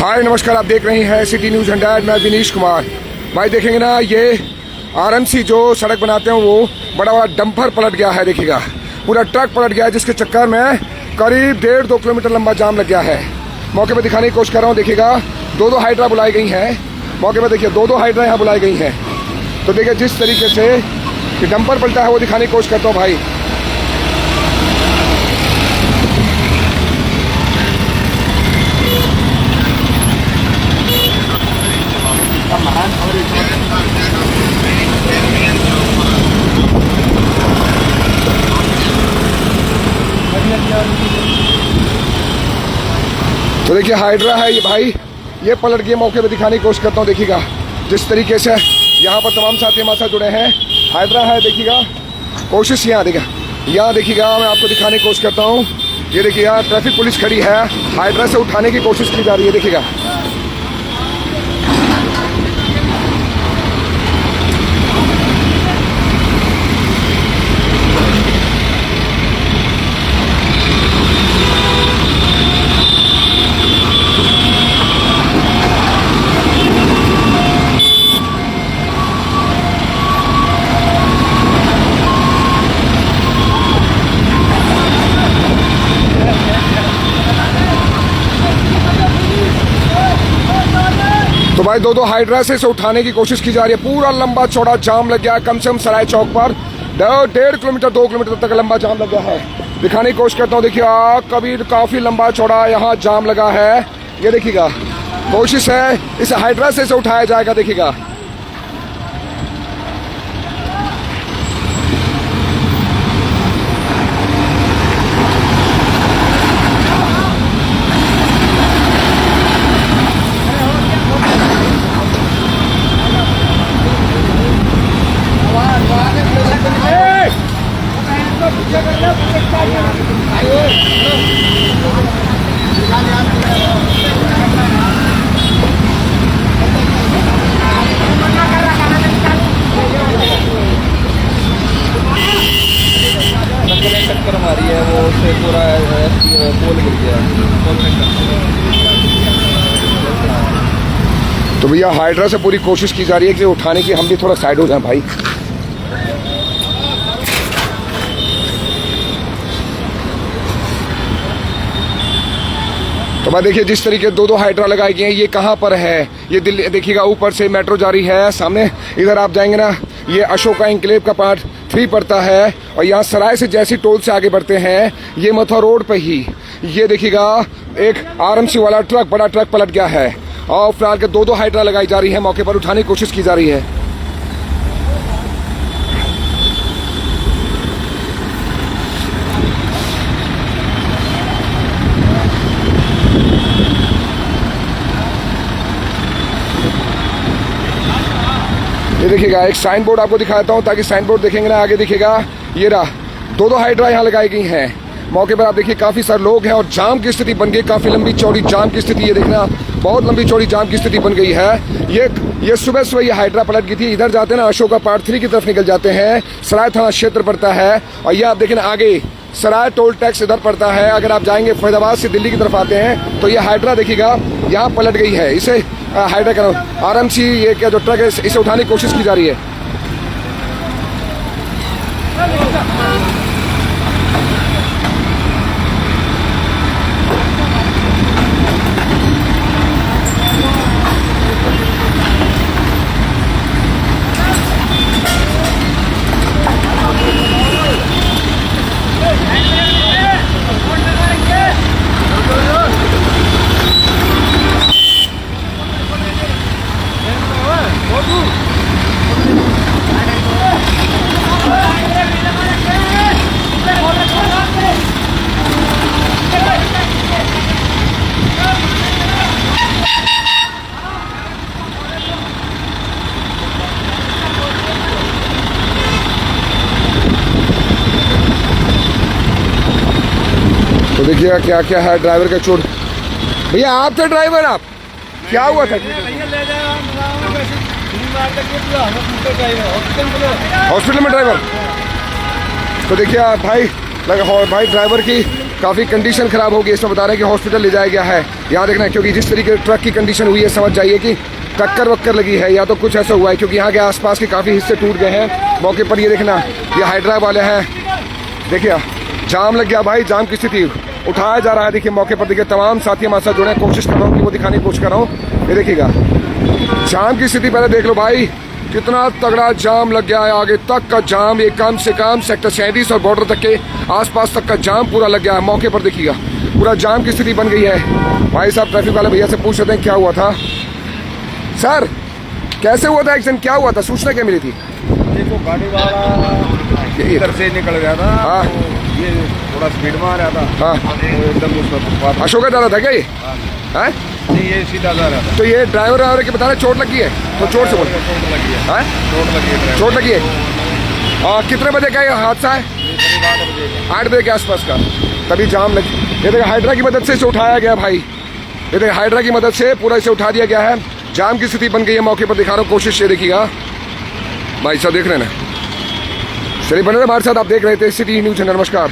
हाय नमस्कार, आप देख रहे हैं सिटी न्यूज़ 100। मैं विनीश कुमार। भाई देखेंगे ना, ये आरएमसी जो सड़क बनाते हैं वो बड़ा बड़ा डंपर पलट गया है। देखिएगा पूरा ट्रक पलट गया है, जिसके चक्कर में करीब 1.5-2 किलोमीटर लंबा जाम लग गया है। मौके पर दिखाने की कोशिश कर रहा हूँ। देखिएगा 2-2 हाइड्रा बुलाई गई हैं मौके पर। देखिए 2-2 हाइड्रा यहाँ बुलाई गई हैं। तो देखिए जिस तरीके से कि डंपर पलटा है वो दिखाने की कोशिश करता हूँ भाई। तो देखिए हाइड्रा है ये भाई, ये पलट गया। मौके पे दिखाने की कोशिश करता हूँ। देखिएगा जिस तरीके से यहाँ पर तमाम साथी हमारे साथ जुड़े हैं। हाइड्रा है, देखिएगा कोशिश यहाँ देखिएगा मैं आपको दिखाने की कोशिश करता हूँ। ये देखिए यहाँ ट्रैफिक पुलिस खड़ी है, हाइड्रा से उठाने की कोशिश की जा रही है। देखिएगा तो भाई 2-2 हाइड्रा से इसे उठाने की कोशिश की जा रही है। पूरा लंबा चौड़ा जाम लग गया है, कम से कम सराय चौक पर 1.5 किलोमीटर 2 किलोमीटर तक लंबा जाम लग गया है। दिखाने की कोशिश करता हूँ। देखिए कभी काफी लंबा चौड़ा यहाँ जाम लगा है। ये देखिएगा कोशिश है इस हाइड्रा से इसे उठाया जाएगा। देखिएगा टक्कर मारी है, वो उससे पूरा पोल गिर गया। तो भैया हाइड्रा से पूरी कोशिश की जा रही है कि उठाने की। हम भी थोड़ा साइड हो जाए भाई। तो भाई देखिए जिस तरीके 2-2 हाइड्रा लगाई गई हैं, ये कहाँ पर है? ये दिल्ली। देखिएगा ऊपर से मेट्रो जा रही है सामने। इधर आप जाएंगे ना, ये अशोका एन्क्लेव का पार्ट 3 पड़ता है। और यहाँ सराय से जैसी टोल से आगे बढ़ते हैं, ये मथुरा रोड पे ही ये देखिएगा एक आरएमसी वाला ट्रक, बड़ा ट्रक पलट गया है। और फिलहाल के 2-2 हाइड्रा लगाई जा रही है, मौके पर उठाने की कोशिश की जा रही है। ये देखिएगा एक साइन बोर्ड आपको दिखाता हूँ, ताकि साइन बोर्ड देखेंगे ना आगे दिखेगा। ये रहा 2-2 हाइड्रा यहाँ लगाई गई हैं। मौके पर आप देखिए काफी सारे लोग हैं और जाम की स्थिति बन गई, काफी लंबी चौड़ी जाम की स्थिति। ये देखना बहुत लंबी चौड़ी जाम की स्थिति बन गई है। ये सुबह ये हाइड्रा पलट गई थी। इधर जाते हैं ना, अशोका पार्ट 3 की तरफ निकल जाते हैं, सराय थाना क्षेत्र पड़ता है। और ये आप देखें ना आगे सराय टोल टैक्स इधर पड़ता है। अगर आप जाएंगे फरीदाबाद से दिल्ली की तरफ आते हैं तो ये हाइड्रा देखिएगा यहाँ पलट गई है। इसे हाइड्रा का आरएमसी ये क्या जो ट्रक है, इसे उठाने की कोशिश की जा रही है। तो देखिए क्या क्या है ड्राइवर का चोट। भैया आप थे ड्राइवर? आप क्या हुआ था? हॉस्पिटल में ड्राइवर। तो देखिए भाई ड्राइवर की काफ़ी कंडीशन ख़राब हो गई। इसमें बता रहे हैं कि हॉस्पिटल ले जाया गया है। यहाँ देखना, क्योंकि जिस तरीके ट्रक की कंडीशन हुई है समझ जाइए कि टक्कर वक्कर लगी है या तो कुछ ऐसा हुआ है, क्योंकि यहाँ के आसपास के काफ़ी हिस्से टूट गए हैं। मौके पर ये देखना, ये हाइड्रा वाले हैं, देखिए जाम लग गया भाई, जाम की स्थिति उठाया जा रहा है। देखिए मौके पर देखिए तमाम साथी हमारे साथ जुड़े हैं, कोशिश कर रहा हूँ कि वो दिखाने की कोशिश कर रहा हूँ। ये देखिएगा जाम की स्थिति पहले देख लो भाई, कितना तगड़ा जाम लग गया है। आगे तक का जाम, ये कम से कम सेक्टर 37 और बॉर्डर तक के आसपास तक का जाम पूरा लग गया है। मौके पर देखिएगा पूरा जाम की स्थिति बन गई है। भाई साहब ट्रैफिक वाले भैया से पूछ रहे हैं क्या हुआ था। सर कैसे हुआ था एक्सीडेंट, क्या हुआ था, सूचना क्या मिली थी? देखो गाड़ी वाला इधर से निकल गया था। हाँ। तो ये थोड़ा स्पीड में आ रहा था। हाँ। तो एकदम उसका अशोका जा रहा था क्या ये? हाँ? नहीं, ये सीधा जा रहा था। तो ये ड्राइवर के बता रहे चोट लगी है, तो चोट से बोल। चोट लगी है। हाँ? चोट लगी है ड्राइवर। चोट लगी है। कितने बजे का ये हादसा है? ये करीब 8 बजे का। 8 बजे के आसपास का, तभी जाम लगी। ये देखिए हाइड्रा की मदद से इसे उठाया गया भाई, ये देखिए हाइड्रा की मदद से पूरा इसे उठा दिया गया है। जाम की स्थिति बन गई है, मौके पर दिखा रहा हूँ, कोशिश ये देखिएगा भाई साहब, देख रहे हैं ना। चलिए बने रहे हमारे साथ, आप देख रहे थे सिटी न्यूज़। नमस्कार।